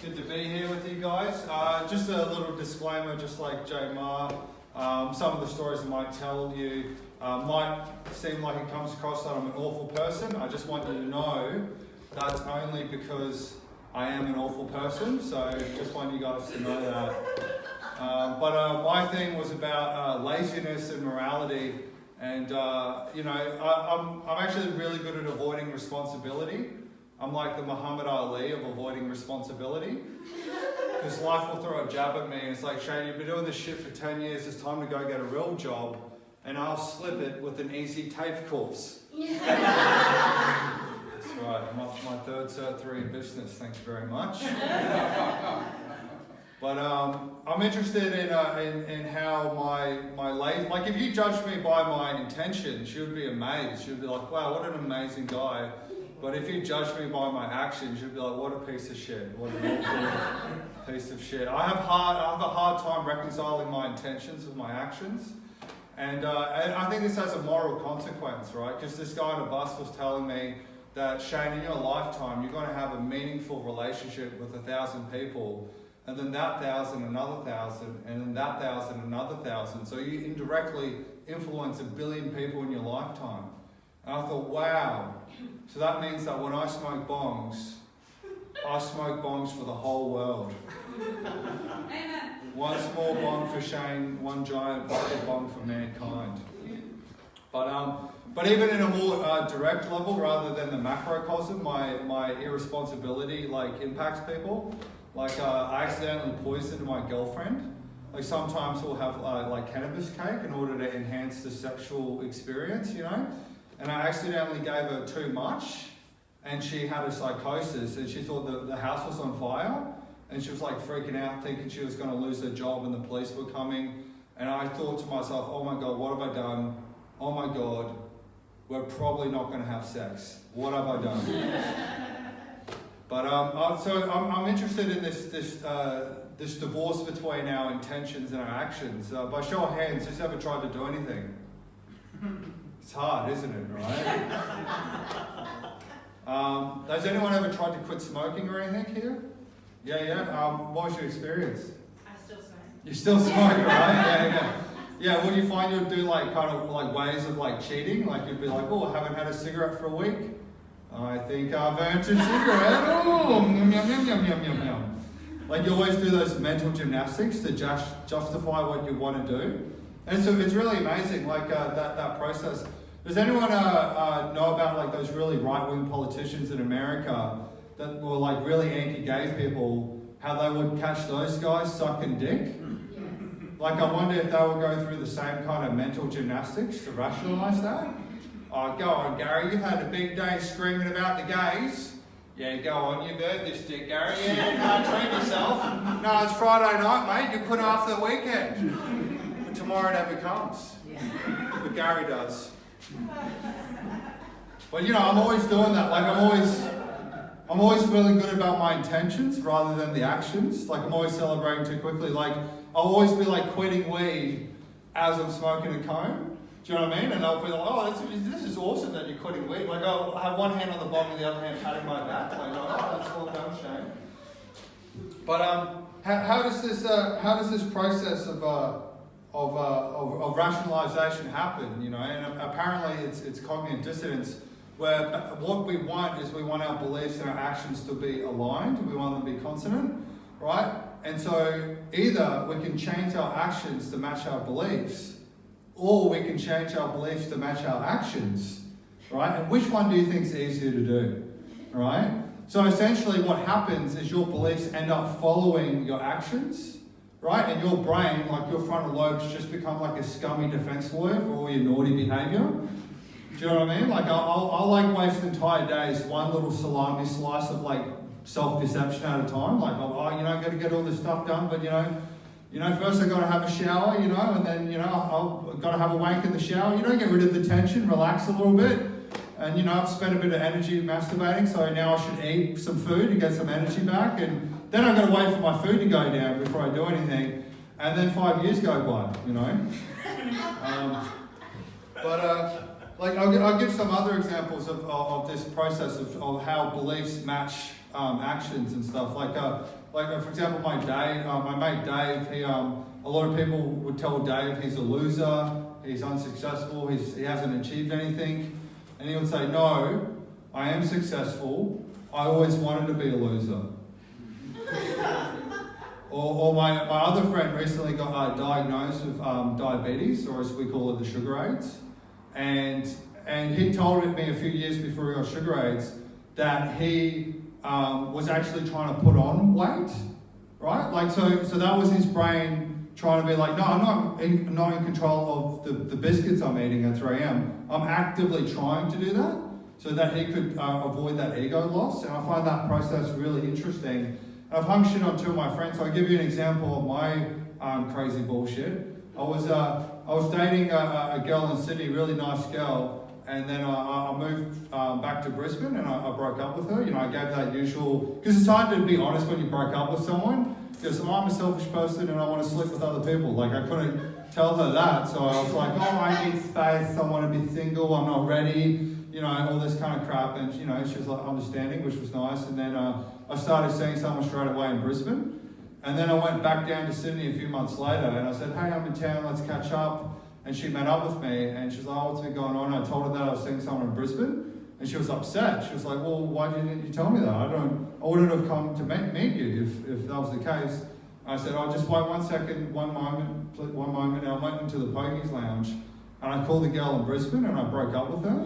Good to be here with you guys. Just a little disclaimer, just like Jay Ma, some of the stories I might tell you might seem like it comes across that I'm an awful person. I just want you to know that's only because I am an awful person, so just want you guys to know that. But my thing was about laziness and morality, and I'm actually really good at avoiding responsibility. I'm like the Muhammad Ali of avoiding responsibility, because life will throw a jab at me and it's like, Shayne, you've been doing this shit for 10 years, it's time to go get a real job, and I'll slip it with an easy TAFE course. That's right, I'm off my third Cert 3 in business, thanks very much. But I'm interested in how my lady, like if you judged me by my intentions, you would be amazed. You'd be like, wow, what an amazing guy. But if you judge me by my actions, you'd be like, what a piece of shit. What an awful piece of shit. I have a hard time reconciling my intentions with my actions. And I think this has a moral consequence, right? Because this guy on a bus was telling me that, Shayne, in your lifetime, you're going to have a meaningful relationship with 1,000 people. And then that 1,000, another 1,000, and then that 1,000, another 1,000. So you indirectly influence 1 billion people in your lifetime. And I thought, wow. So that means that when I smoke bongs, I smoke bongs for the whole world. Amen. One small bong for Shayne, one giant bucket bong for mankind. But even in a more direct level, rather than the macrocosm, my irresponsibility impacts people. I accidentally poisoned my girlfriend. Sometimes we'll have cannabis cake in order to enhance the sexual experience, And I accidentally gave her too much, and she had a psychosis, and she thought the house was on fire, and she was freaking out, thinking she was going to lose her job and the police were coming. And I thought to myself, oh my God, what have I done? Oh my God, we're probably not going to have sex. What have I done? But so I'm interested in this divorce between our intentions and our actions. By show of hands, who's ever tried to do anything? It's hard, isn't it, right? Has anyone ever tried to quit smoking or anything here? Yeah. What was your experience? I still smoke. You still smoke, right? Yeah, what do you find you'd do ways of cheating? You'd be like, oh, I haven't had a cigarette for a week. I think I've earned a cigarette. Oh, yum, yum, yum, yum, yum, yum, yum. You always do those mental gymnastics to justify what you want to do. And so it's really amazing, that process. Does anyone know about those really right-wing politicians in America that were really anti-gay people, how they would catch those guys sucking dick? I wonder if they would go through the same kind of mental gymnastics to rationalise that. Oh, go on, Gary, you've had a big day screaming about the gays. Yeah, go on, you've heard this dick, Gary. Yeah, you can't treat yourself. No, it's Friday night, mate. You put after the weekend. But tomorrow never comes. But Gary does. But I'm always doing that. I'm always feeling good about my intentions rather than the actions. I'm always celebrating too quickly. I'll always be quitting weed as I'm smoking a cone. Do you know what I mean? And I'll be like, oh, this is awesome that you're quitting weed. I'll have one hand on the bong and the other hand patting my back. Oh, that's all done, Shayne. But how does this process of rationalization happen? And apparently it's cognitive dissonance, where what we want is we want our beliefs and our actions to be aligned. We want them to be consonant, right? And so either we can change our actions to match our beliefs, or we can change our beliefs to match our actions, right? And which one do you think is easier to do, right? So essentially what happens is your beliefs end up following your actions, right? And your brain, your frontal lobes, just become a scummy defense lawyer for all your naughty behavior. Do you know what I mean? I'll waste entire days, one little salami slice of self-deception at a time. Got to get all this stuff done, but first I've got to have a shower, and then, I've got to have a wank in the shower, get rid of the tension, relax a little bit. And, I've spent a bit of energy masturbating, so now I should eat some food to get some energy back. And then I've got to wait for my food to go down before I do anything. And then 5 years go by, I'll give some other examples of this process of how beliefs match actions and stuff. for example, my mate Dave, a lot of people would tell Dave he's a loser, he's unsuccessful, he hasn't achieved anything. And he would say, no, I am successful, I always wanted to be a loser. Or my other friend recently got diagnosed with diabetes, or as we call it, the sugar aids. And he told me a few years before he got sugar aids that he was actually trying to put on weight, right? So that was his brain trying to be like, no, I'm not in control of the biscuits I'm eating at 3 a.m. I'm actively trying to do that so that he could avoid that ego loss. And I find that process really interesting. I've hung shit on two of my friends. So I'll give you an example of my crazy bullshit. I was dating a girl in Sydney, really nice girl, and then I moved back to Brisbane and I broke up with her. I gave that usual, because it's hard to be honest when you break up with someone, because I'm a selfish person and I want to sleep with other people. I couldn't tell her that, so I was like, I need space, I want to be single, I'm not ready, all this kind of crap. And she was like understanding, which was nice. And then I started seeing someone straight away in Brisbane. And then I went back down to Sydney a few months later and I said, hey, I'm in town, let's catch up. And she met up with me and she was like, what's been going on? I told her that I was seeing someone in Brisbane. And she was upset. She was like, well, why didn't you tell me that? I wouldn't have come to meet you if that was the case. I said, just wait 1 second, one moment. And I went into the Pokies lounge and I called the girl in Brisbane and I broke up with her,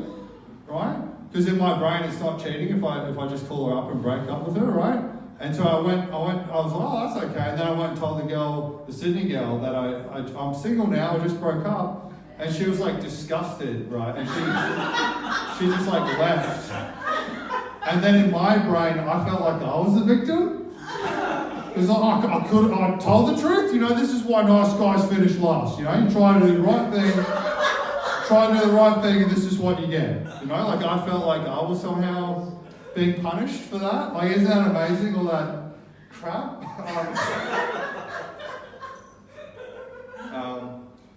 right? Because in my brain, it's not cheating if I just call her up and break up with her, right? And so I was like, that's okay. And then I went and told the Sydney girl that I'm single now, I just broke up. And she was like disgusted, right? And she just like left. And then in my brain, I felt like I was the victim. Because I told the truth. This is why nice guys finish last. You try to do the right thing, and this is what you get. I felt like I was somehow being punished for that. Isn't that amazing, all that crap?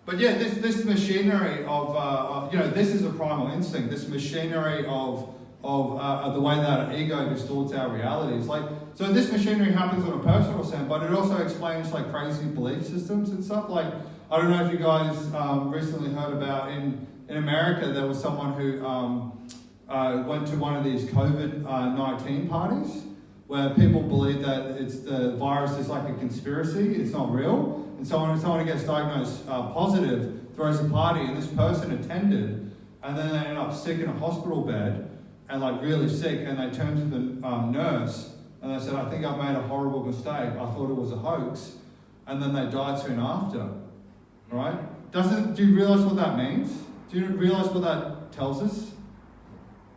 But yeah, this machinery of this is a primal instinct. This machinery of the way that ego distorts our realities. So this machinery happens on a personal sense, but it also explains crazy belief systems and stuff. I don't know if you guys recently heard about in America, there was someone who went to one of these COVID-19 parties where people believe that the virus is like a conspiracy, it's not real. And someone who gets diagnosed positive throws a party, and this person attended, and then they end up sick in a hospital bed, and really sick, and they turn to the nurse, and they said, I think I've made a horrible mistake, I thought it was a hoax, and then they died soon after, right? Do you realise what that means? Do you realise what that tells us?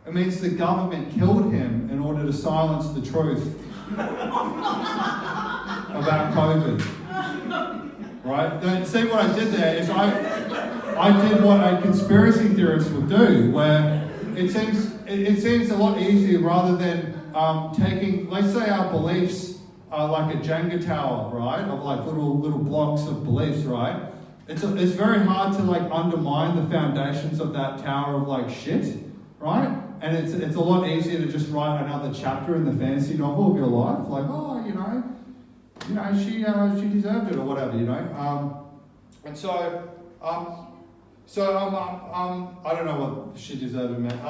It means the government killed him in order to silence the truth about COVID. Right? Now, see what I did there is I did what a conspiracy theorist would do, where it seems a lot easier rather than taking, let's say our beliefs are like a Jenga tower, right? Of little blocks of beliefs, right? It's very hard to undermine the foundations of that tower of shit, right? And it's a lot easier to just write another chapter in the fantasy novel of your life, she deserved it or whatever, And so I don't know what she deserved it meant.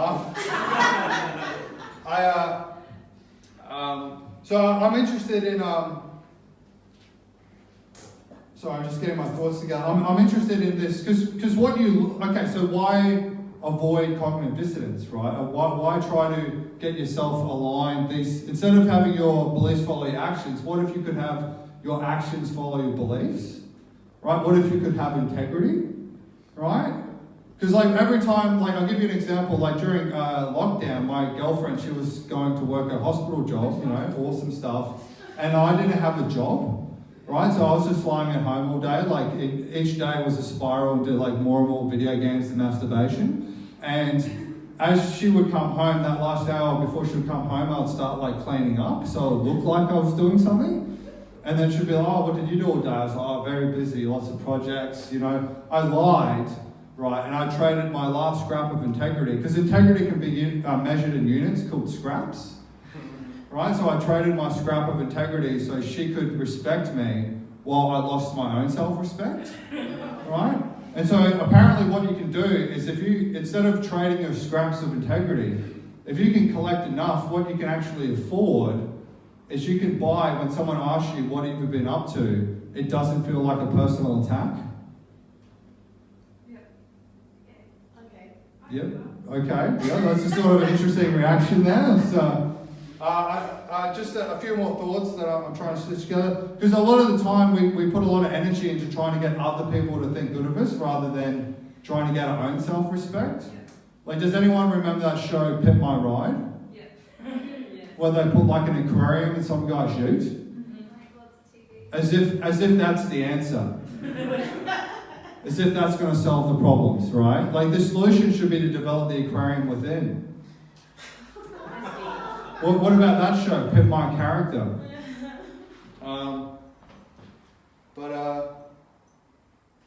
So I'm interested in sorry, I'm just getting my thoughts together. I'm interested in this because so why avoid cognitive dissonance, right? Why try to get yourself aligned? Instead of having your beliefs follow your actions, what if you could have your actions follow your beliefs, right? What if you could have integrity, right? Because every time, I'll give you an example. During lockdown, my girlfriend, she was going to work a hospital job, awesome stuff, and I didn't have a job. Right, so I was just lying at home all day. Each day was a spiral into more and more video games and masturbation. And as she would come home, that last hour before she would come home, I'd start cleaning up, so it looked like I was doing something. And then she'd be like, "Oh, what did you do all day?" I was like, "Oh, very busy, lots of projects." I lied, right, and I traded my last scrap of integrity, because integrity can be measured in units called scraps. right? So I traded my scrap of integrity so she could respect me while I lost my own self-respect, right? And so apparently what you can do is if you, instead of trading your scraps of integrity, if you can collect enough, what you can actually afford is you can buy, when someone asks you what have you been up to, it doesn't feel like a personal attack. Yep. Okay. Yeah, that's a sort of an interesting reaction there. So, just a few more thoughts that I'm trying to stitch together. Because a lot of the time we put a lot of energy into trying to get other people to think good of us rather than trying to get our own self-respect. Yeah. Like, does anyone remember that show, Pit My Ride? Yeah. Where they put like an aquarium in some guy's ute? As if that's the answer. As if that's going to solve the problems, right? Like, the solution should be to develop the aquarium within. What about that show, Pit My Character?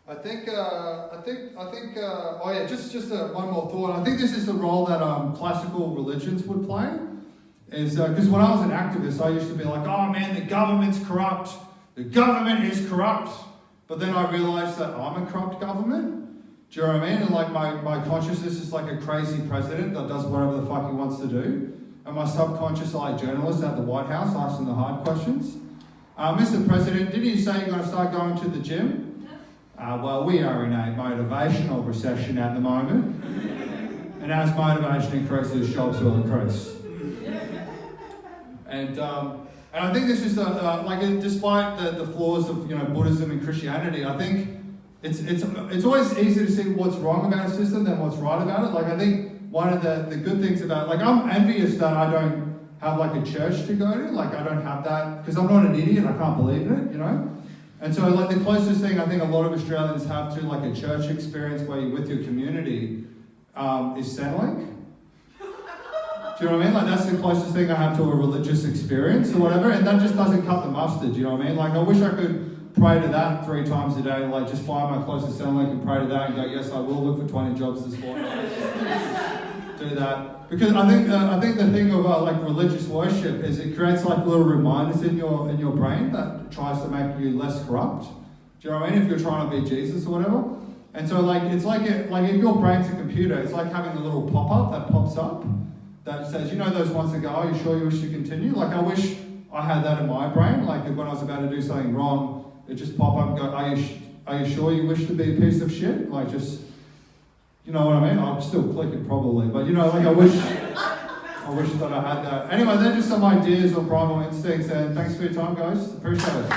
I think. Oh yeah, just one more thought. I think this is the role that classical religions would play. Is because when I was an activist, I used to be like, oh man, the government's corrupt. The government is corrupt. But then I realised that I'm a corrupt government. Do you know what I mean? And like my consciousness is like a crazy president that does whatever the fuck he wants to do. And my subconscious are like journalists at the White House asking the hard questions. Mr. President, didn't you say you're going to start going to the gym? Well, we are in a motivational recession at the moment. And as motivation increases, jobs will increase. And I think this is despite the flaws of Buddhism and Christianity, I think it's always easier to see what's wrong about a system than what's right about it. Like, I think one of the good things about, like, I'm envious that I don't have like a church to go to. Like, I don't have that because I'm not an idiot. I can't believe in it, And so like the closest thing I think a lot of Australians have to like a church experience where you're with your community is Centrelink. Do you know what I mean? Like, that's the closest thing I have to a religious experience or whatever, and that just doesn't cut the mustard, do you know what I mean? Like, I wish I could pray to that 3 times a day, like just find my closest Centrelink and pray to that and go, yes, I will look for 20 jobs this morning. Do that. Because I think the thing of like religious worship is it creates like little reminders in your brain that tries to make you less corrupt. Do you know what I mean? If you're trying to be Jesus or whatever. And so like it's like if your brain's a computer, it's like having a little pop-up that pops up that says, those ones that go, are you sure you wish to continue? Like, I wish I had that in my brain. Like, when I was about to do something wrong, it just pop up and go, are you sure you wish to be a piece of shit? Like, just, you know what I mean? I'll still click it probably, but I wish that I had that. Anyway, they're just some ideas on primal instincts, and thanks for your time, guys. Appreciate it.